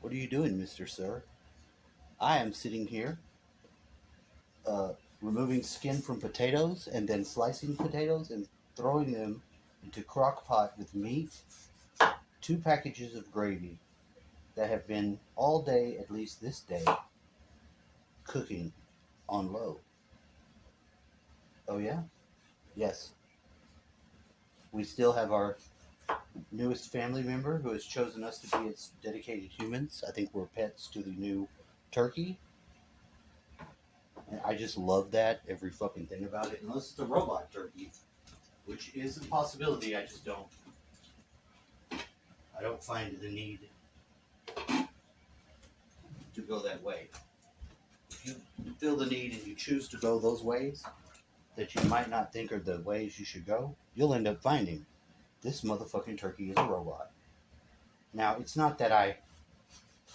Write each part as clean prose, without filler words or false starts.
What are you doing, Mr. Sir? I am sitting here, uh, removing skin from potatoes and then slicing potatoes and throwing them into crock pot with meat, 2 packages of gravy that have been all day, at least this day, cooking on low. Oh, yeah? Yes. We still have our newest family member who has chosen us to be its dedicated humans. I think we're pets to the new turkey. And I just love that, every fucking thing about it, unless it's a robot turkey, which is a possibility. I don't find the need to go that way. If you feel the need and you choose to go those ways that you might not think are the ways you should go, you'll end up finding this motherfucking turkey is a robot. Now, it's not that I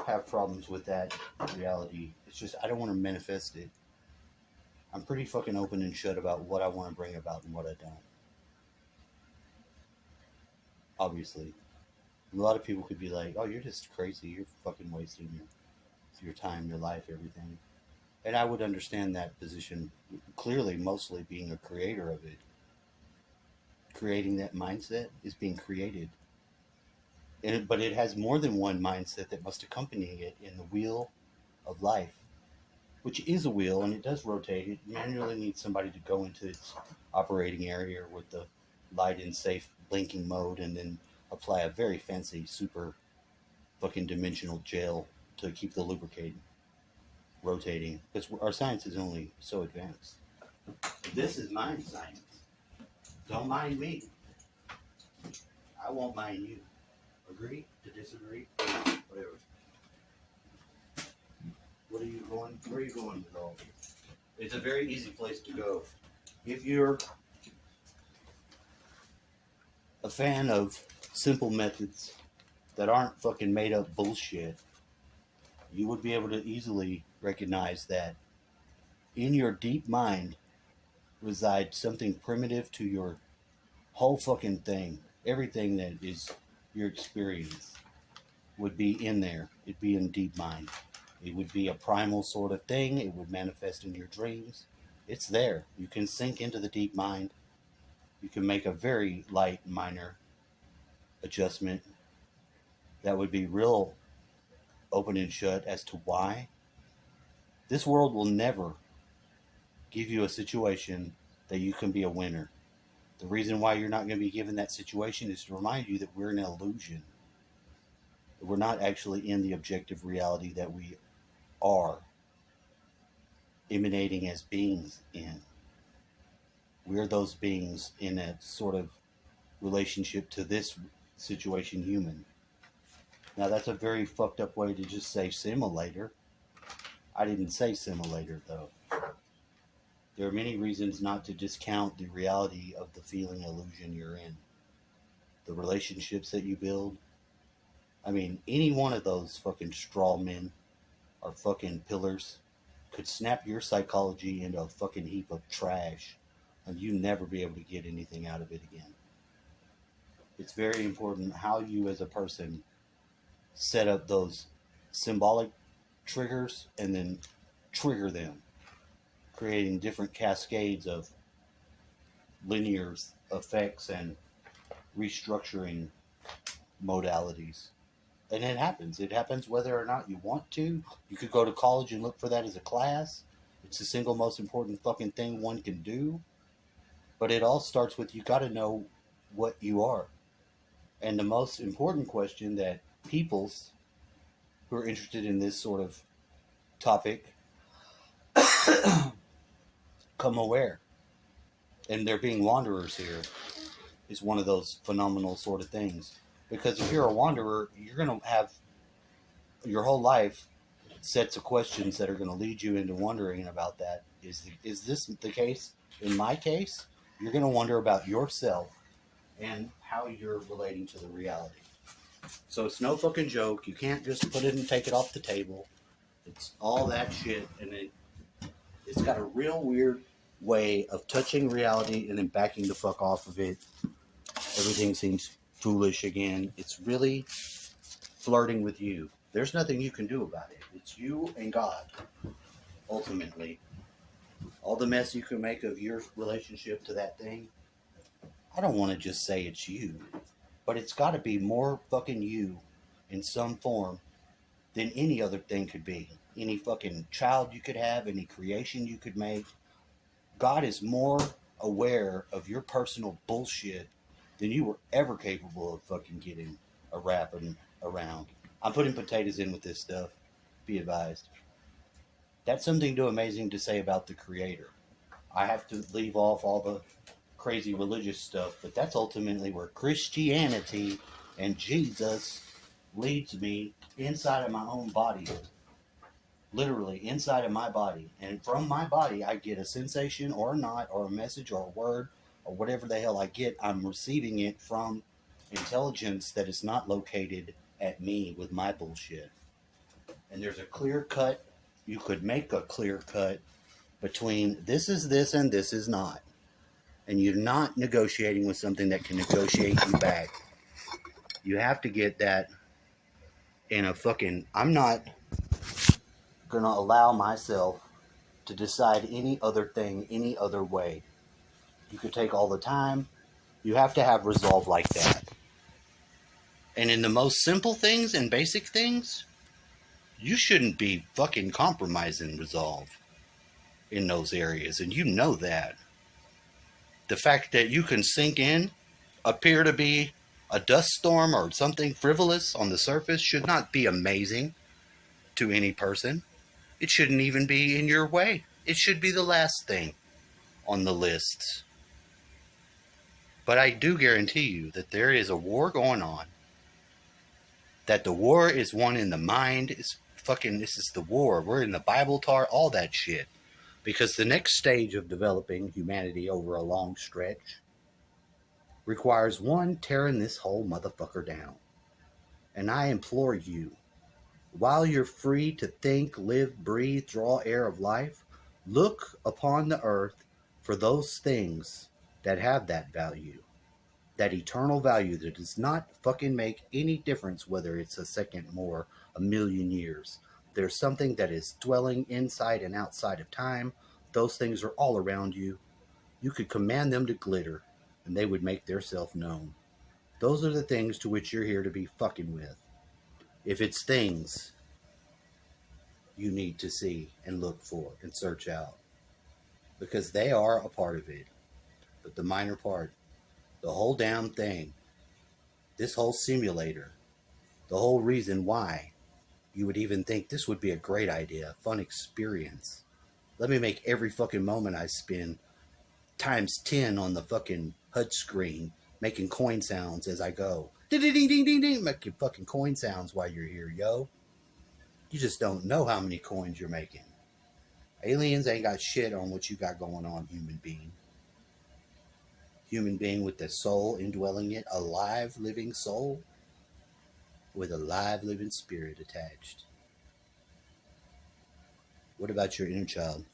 have problems with that reality. It's just I don't want to manifest it. I'm pretty fucking open and shut about what I want to bring about and what I don't. Obviously. A lot of people could be like, oh, you're just crazy. You're fucking wasting your time, your life, everything. And I would understand that position, clearly, mostly being a creator of it. Creating that mindset is being created. But it has more than one mindset that must accompany it in the wheel of life, which is a wheel and it does rotate. It manually needs somebody to go into its operating area with the light and safe blinking mode and then apply a very fancy super fucking dimensional gel to keep the lubricant rotating, because our science is only so advanced. This is mind science. Don't mind me. I won't mind you. Agree to disagree? Whatever. What are you going? Where are you going with all this? It's a very easy place to go. If you're a fan of simple methods that aren't fucking made up bullshit, you would be able to easily recognize that in your deep mind resides something primitive to your whole fucking thing. Everything that is your experience would be in there. It'd be in deep mind. It would be a primal sort of thing. It would manifest in your dreams. It's there. You can sink into the deep mind. You can make a very light, minor adjustment that would be real open and shut as to why. This world will never give you a situation that you can be a winner. The reason why you're not going to be given that situation is to remind you that we're an illusion. We're not actually in the objective reality that we are emanating as beings in. We're those beings in a sort of relationship to this situation, human. Now, that's a very fucked up way to just say simulator. I didn't say simulator, though. There are many reasons not to discount the reality of the feeling illusion you're in. The relationships that you build. I mean, any one of those fucking straw men or fucking pillars could snap your psychology into a fucking heap of trash and you never be able to get anything out of it again. It's very important how you as a person set up those symbolic triggers and then trigger them, creating different cascades of linear effects and restructuring modalities. And it happens. It happens whether or not you want to. You could go to college and look for that as a class. It's the single most important fucking thing one can do. But it all starts with you got to know what you are. And the most important question that peoples who are interested in this sort of topic come aware. And there being wanderers here is one of those phenomenal sort of things. Because if you're a wanderer, you're going to have your whole life sets of questions that are going to lead you into wondering about that. Is this the case? In my case, you're going to wonder about yourself and how you're relating to the reality. So it's no fucking joke. You can't just put it and take it off the table. It's all that shit, and it's got a real weird way of touching reality and then backing the fuck off of it. Everything seems foolish again. It's really flirting with you. There's nothing you can do about it. It's you and God, ultimately. All the mess you can make of your relationship to that thing, I don't want to just say it's you, but it's got to be more fucking you in some form than any other thing could be. Any fucking child you could have, any creation you could make. God is more aware of your personal bullshit than you were ever capable of fucking getting a wrapping around. I'm putting potatoes in with this stuff. Be advised. That's something too amazing to say about the Creator. I have to leave off all the crazy religious stuff, but that's ultimately where Christianity and Jesus leads me inside of my own body. Literally inside of my body. And from my body, I get a sensation or not, or a message or a word, or whatever the hell I get. I'm receiving it from intelligence that is not located at me with my bullshit. And there's a clear cut, you could make a clear cut between this is this and this is not. And you're not negotiating with something that can negotiate you back. You have to get that in a fucking, I'm not going to allow myself to decide any other thing any other way. You could take all the time. You have to have resolve like that. And in the most simple things and basic things, you shouldn't be fucking compromising resolve in those areas. And you know that. The fact that you can sink in, appear to be a dust storm or something frivolous on the surface should not be amazing to any person. It shouldn't even be in your way. It should be the last thing on the lists. But I do guarantee you that there is a war going on. That the war is won in the mind. Is fucking, this is the war. We're in the Bible tar, all that shit. Because the next stage of developing humanity over a long stretch requires one tearing this whole motherfucker down. And I implore you, while you're free to think, live, breathe, draw air of life, look upon the earth for those things that have that value. That eternal value that does not fucking make any difference whether it's a second more, a million years. There's something that is dwelling inside and outside of time. Those things are all around you. You could command them to glitter, and they would make their self known. Those are the things to which you're here to be fucking with. If it's things you need to see and look for and search out. Because they are a part of it. But the minor part, the whole damn thing, this whole simulator, the whole reason why you would even think this would be a great idea, a fun experience. Let me make every fucking moment I spend times 10 on the fucking HUD screen, making coin sounds as I go. Ding, ding, ding, ding, ding, making fucking coin sounds while you're here, yo. You just don't know how many coins you're making. Aliens ain't got shit on what you got going on, human being. Human being with the soul indwelling it, a live, living soul with a live, living spirit attached. What about your inner child?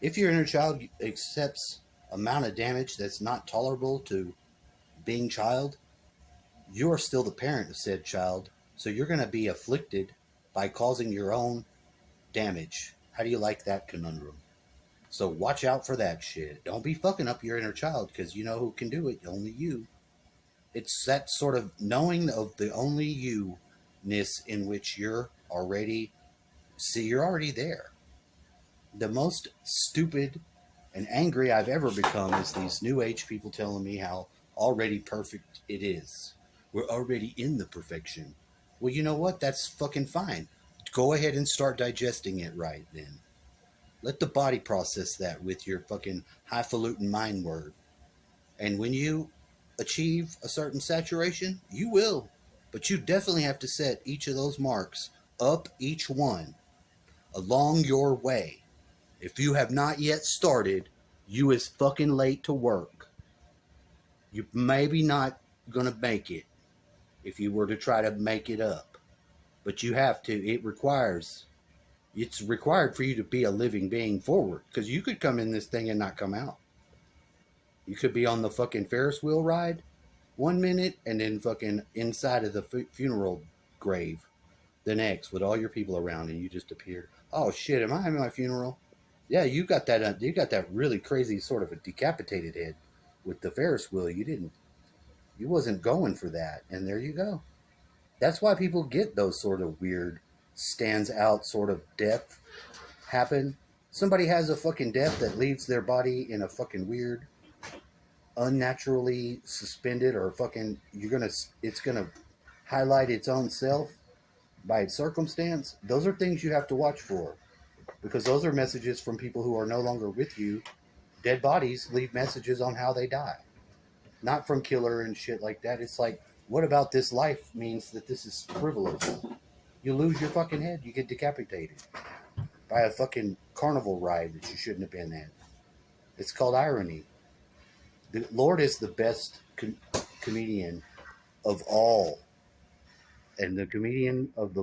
If your inner child accepts amount of damage that's not tolerable to being child, you are still the parent of said child, so you're going to be afflicted by causing your own damage. How do you like that conundrum? So watch out for that shit. Don't be fucking up your inner child, because you know who can do it. Only you. It's that sort of knowing of the only you-ness in which you're already there. The most stupid and angry I've ever become is these new age people telling me how already perfect it is. We're already in the perfection. Well, you know what? That's fucking fine. Go ahead and start digesting it right then. Let the body process that with your fucking highfalutin mind word. And when you achieve a certain saturation, you will. But you definitely have to set each of those marks up each one along your way. If you have not yet started, you is fucking late to work. You maybe not going to make it if you were to try to make it up. But you have to. It's required for you to be a living being forward. Because you could come in this thing and not come out. You could be on the fucking Ferris wheel ride 1 minute and then fucking inside of the funeral grave the next with all your people around, and you just appear. Oh shit! Am I having my funeral? Yeah, you got that. You got that really crazy sort of a decapitated head with the Ferris wheel. You didn't. You wasn't going for that, and there you go. That's why people get those sort of weird, stands out sort of death happen. Somebody has a fucking death that leaves their body in a fucking weird, unnaturally suspended, or fucking it's gonna highlight its own self by its circumstance. Those are things you have to watch for, because those are messages from people who are no longer with you. Dead bodies leave messages on how they die, not from killer and shit like that. It's like, what about this life means that this is frivolous? You lose your fucking head, you get decapitated by a fucking carnival ride that you shouldn't have been in. It's called irony. The Lord is the best comedian of all. And the comedian of the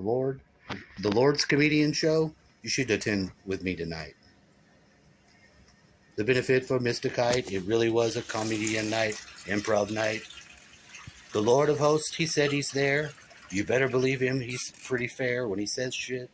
Lord's comedian show, you should attend with me tonight. The benefit for Mr. Kite, it really was a comedian night, improv night. The Lord of Hosts, he said he's there. You better believe him. He's pretty fair when he says shit.